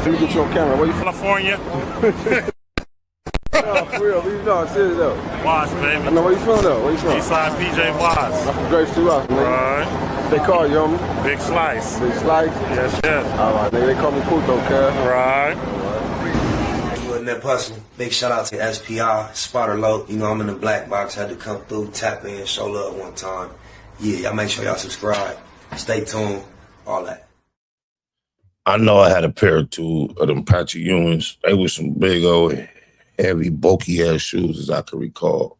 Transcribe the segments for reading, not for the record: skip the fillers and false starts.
Let me get you on camera. Where you from? California. No, for real. You know, I'm serious though. Watts, baby. I know where you from though. Where you from? Eastside PJ Watts. I'm from Grace 2 Rock, nigga. Right. They call you, homie. Big Slice. Big Slice? Yes, yes. All right, nigga. They call me Puto, cuz. Right. In that hustle. Big shout out to SPI, Spotter Low. You know, I'm in the black box. Had to come through, tap in, show love one time. Yeah, y'all make sure y'all subscribe. Stay tuned. All that. I know I had a pair or two of them Patrick Ewings. They were some big old, heavy, bulky ass shoes, as I can recall.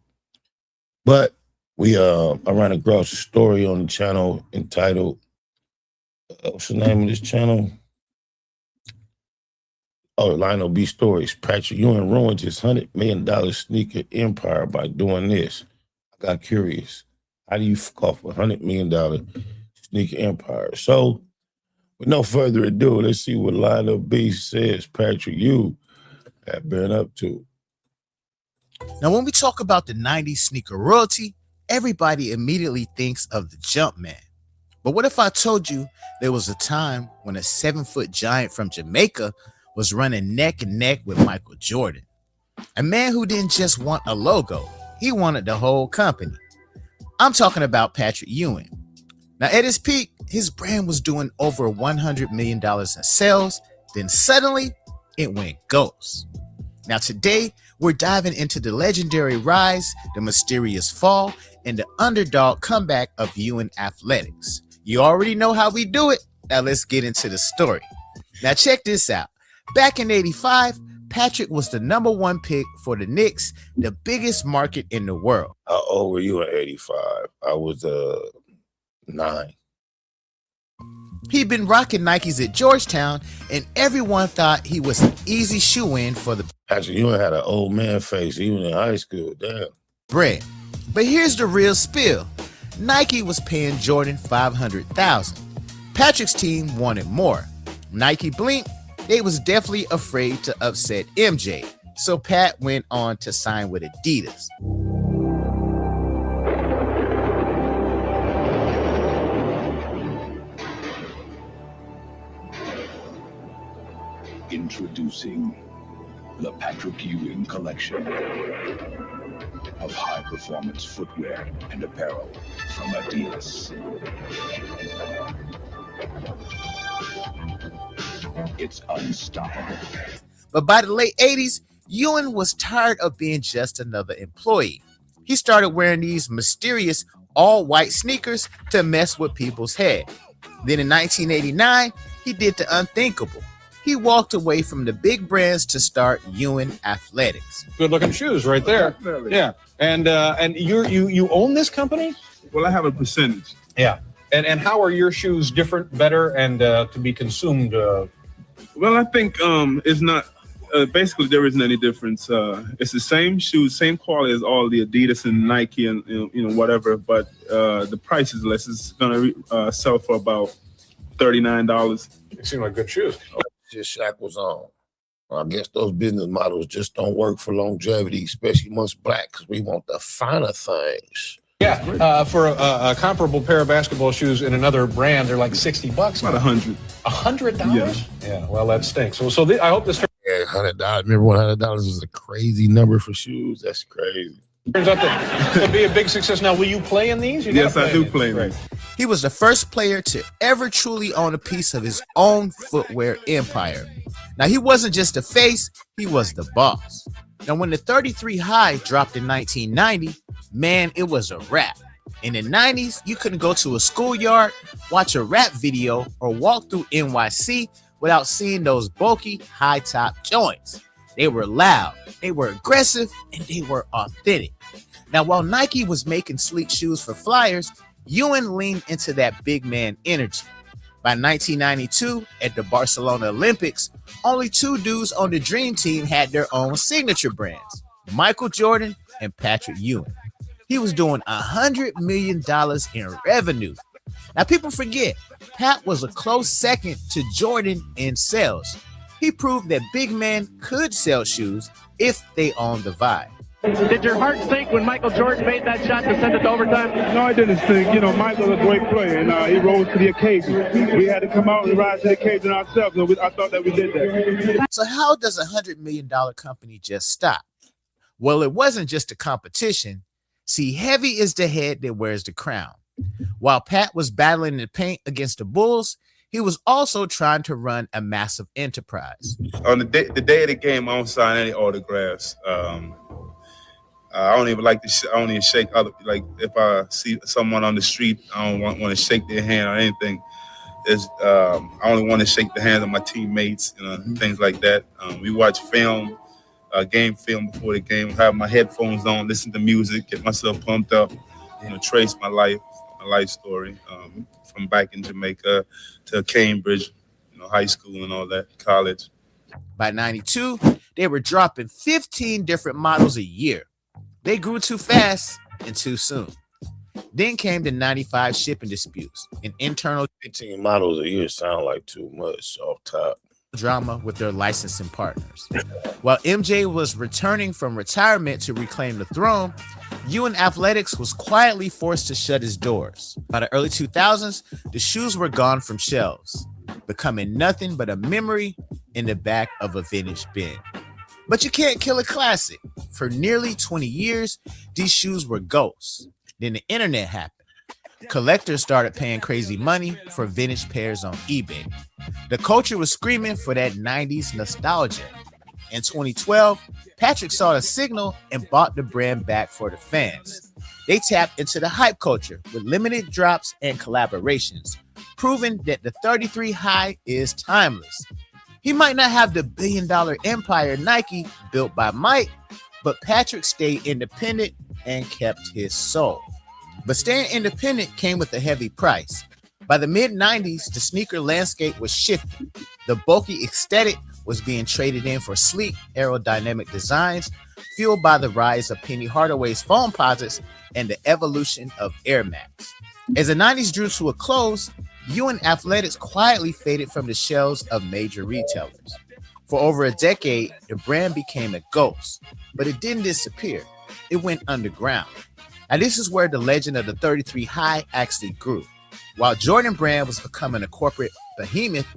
But I ran across a story on the channel entitled, what's the name of this channel? Oh, Lionel B Stories. Patrick Ewing ruined his $100 million sneaker empire by doing this. I got curious. How do you fuck off a $100 million sneaker empire? So, with no further ado, let's see what Lionel B says Patrick Ewing had been up to. Now, when we talk about the 90s sneaker royalty, everybody immediately thinks of the Jumpman. But what if I told you there was a time when a 7-foot giant from Jamaica was running neck and neck with Michael Jordan? A man who didn't just want a logo, he wanted the whole company. I'm talking about Patrick Ewing. Now, at his peak, his brand was doing over $100 million in sales. Then suddenly, it went ghost. Now, today, we're diving into the legendary rise, the mysterious fall, and the underdog comeback of Ewing Athletics. You already know how we do it. Now, let's get into the story. Now, check this out. Back in '85, Patrick was the #1 pick for the Knicks, the biggest market in the world. How old were you in '85? I was 9. He'd been rocking Nikes at Georgetown, and everyone thought he was an easy shoe-in for the Patrick Ewing had an old man face even in high school. Damn. bread. But here's the real spill. Nike was paying Jordan $500,000. Patrick's team wanted more. Nike blinked. They was definitely afraid to upset MJ. So Pat went on to sign with Adidas. Introducing the Patrick Ewing collection of high-performance footwear and apparel from Adidas. It's unstoppable. But by the late 80s, Ewing was tired of being just another employee. He started wearing these mysterious all-white sneakers to mess with people's head. Then in 1989, he did the unthinkable. He walked away from the big brands to start Ewing Athletics. Good looking shoes right there. Definitely. Yeah. And you own this company? Well, I have a percentage. Yeah. And how are your shoes different, better, and to be consumed? Well, I think it's not. Basically, there isn't any difference. It's the same shoes, same quality as all the Adidas and Nike and whatever. But the price is less. It's gonna sell for about $39. They seem like good shoes. Just shackles on. I guess those business models just don't work for longevity, especially amongst black, because we want the finer things. Yeah. For a comparable pair of basketball shoes in another brand, they're like $60. About $100. $100? Yeah. Well, that stinks. So I hope this Yeah, $100. Remember when $100 was a crazy number for shoes? That's crazy. turns out to be a big success. Now, will you play in these? Yes, I do play in these. He was the first player to ever truly own a piece of his own footwear empire. Now, he wasn't just a face, he was the boss. Now, when the 33 high dropped in 1990, man, it was a wrap. In the 90s, you couldn't go to a schoolyard, watch a rap video, or walk through NYC without seeing those bulky, high-top joints. They were loud, they were aggressive, and they were authentic. Now, while Nike was making sleek shoes for flyers, Ewing leaned into that big man energy. By 1992, at the Barcelona Olympics, only two dudes on the Dream Team had their own signature brands, Michael Jordan and Patrick Ewing. He was doing $100 million in revenue. Now, people forget, Pat was a close second to Jordan in sales. He proved that big men could sell shoes if they owned the vibe. Did your heart sink when Michael Jordan made that shot to send it to overtime? No, I didn't think. You know, Michael's a great player, and he rose to the occasion. We had to come out and rise to the occasion ourselves, and I thought that we did that. So how does $100 million company just stop? Well, it wasn't just a competition. See, heavy is the head that wears the crown. While Pat was battling in the paint against the Bulls, he was also trying to run a massive enterprise. On the day of the game, I don't sign any autographs. I don't even like to. I don't even shake other. Like if I see someone on the street, I don't want to shake their hand or anything. I only want to shake the hands of my teammates, things like that. We watch film, game film before the game. Have my headphones on, listen to music, get myself pumped up. Trace my life story from back in Jamaica to Cambridge, high school and all that, college. By 92, they were dropping 15 different models a year. They grew too fast and too soon. Then came the 95 shipping disputes, an internal 15 models a year sound like too much off top. Drama with their licensing partners. While MJ was returning from retirement to reclaim the throne, Ewing Athletics was quietly forced to shut its doors. By the early 2000s, the shoes were gone from shelves, becoming nothing but a memory in the back of a vintage bin. But you can't kill a classic. For nearly 20 years, these shoes were ghosts. Then the internet happened. Collectors started paying crazy money for vintage pairs on eBay. The culture was screaming for that 90s nostalgia. In 2012, Patrick saw the signal and bought the brand back for the fans. They tapped into the hype culture with limited drops and collaborations, proving that the 33 High is timeless. He might not have the billion-dollar empire Nike built by Mike, but Patrick stayed independent and kept his soul. But staying independent came with a heavy price. By the mid-90s, the sneaker landscape was shifting. The bulky aesthetic was being traded in for sleek, aerodynamic designs, fueled by the rise of Penny Hardaway's Foamposites and the evolution of Air Max. As the 90s drew to a close, Ewing Athletics quietly faded from the shelves of major retailers. For over a decade, the brand became a ghost, but it didn't disappear. It went underground. Now, this is where the legend of the 33 High actually grew. While Jordan Brand was becoming a corporate behemoth,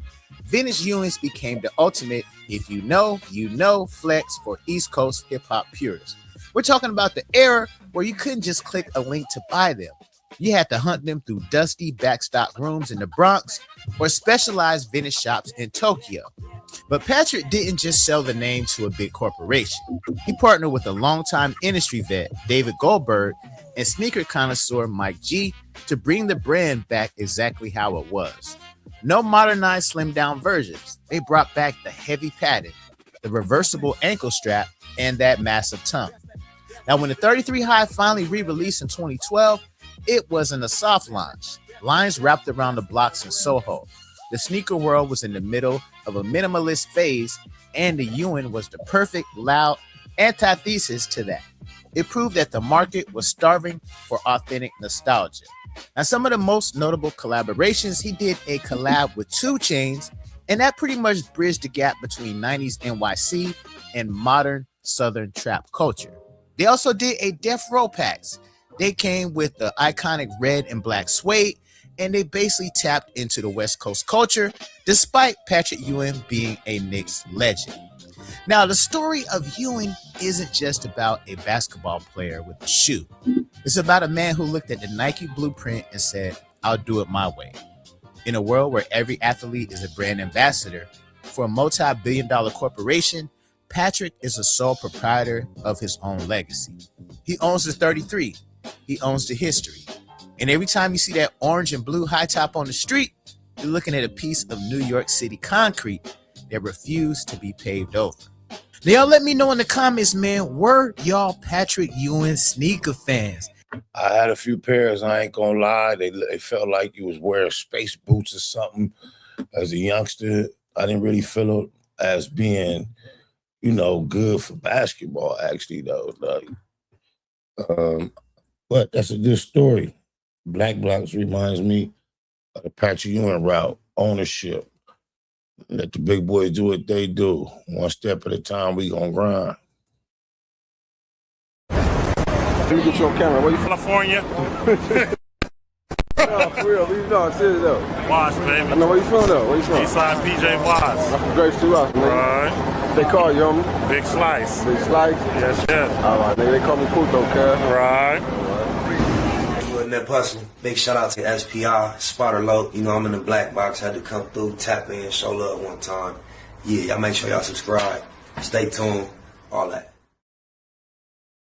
vintage Ewings became the ultimate if you know flex for East Coast hip-hop purists. We're talking about the era where you couldn't just click a link to buy them. You had to hunt them through dusty backstock rooms in the Bronx or specialized vintage shops in Tokyo. But Patrick didn't just sell the name to a big corporation. He partnered with a longtime industry vet, David Goldberg, and sneaker connoisseur Mike G to bring the brand back exactly how it was. No modernized slimmed down versions. They brought back the heavy padding, the reversible ankle strap, and that massive tongue. Now, when the 33 High finally re-released in 2012, it wasn't a soft launch. Lines wrapped around the blocks in Soho. The sneaker world was in the middle of a minimalist phase, and the Ewing was the perfect, loud antithesis to that. It proved that the market was starving for authentic nostalgia. Now, some of the most notable collaborations, he did a collab with 2 Chainz, and that pretty much bridged the gap between 90s NYC and modern Southern trap culture. They also did a Death Row packs. They came with the iconic red and black suede, and they basically tapped into the West Coast culture, despite Patrick Ewing being a Knicks legend. Now, the story of Ewing isn't just about a basketball player with a shoe. It's about a man who looked at the Nike blueprint and said, I'll do it my way. In a world where every athlete is a brand ambassador, for a multi-billion-dollar corporation, Patrick is the sole proprietor of his own legacy. He owns the 33. He owns the history. And every time you see that orange and blue high top on the street, you're looking at a piece of New York City concrete that refused to be paved over. Now, y'all let me know in the comments, man, were y'all Patrick Ewing sneaker fans? I had a few pairs, I ain't gonna lie. They felt like you was wearing space boots or something. As a youngster, I didn't really feel it as being, good for basketball, actually, though. But that's a good story. Black Blocks reminds me of the Patrick Ewing route, ownership. Let the big boys do what they do. One step at a time, we gonna grind. Let me get you on camera. Where you from? California. No, for real. Leave it on. Serious though. Watts, baby. I know where you from though. Where you from? Eastside PJ Watts. I'm from Grace 2 Rock, nigga. Right. They call you, homie. Big Slice. Big Slice. Yes, yes. All right, nigga. They call me Puto, cuz. Right. You in that hustle. Big shout out to SPR, Spotter Low. You know, I'm in the black box. Had to come through, tap in, show love one time. Yeah, y'all make sure y'all subscribe. Stay tuned. All that.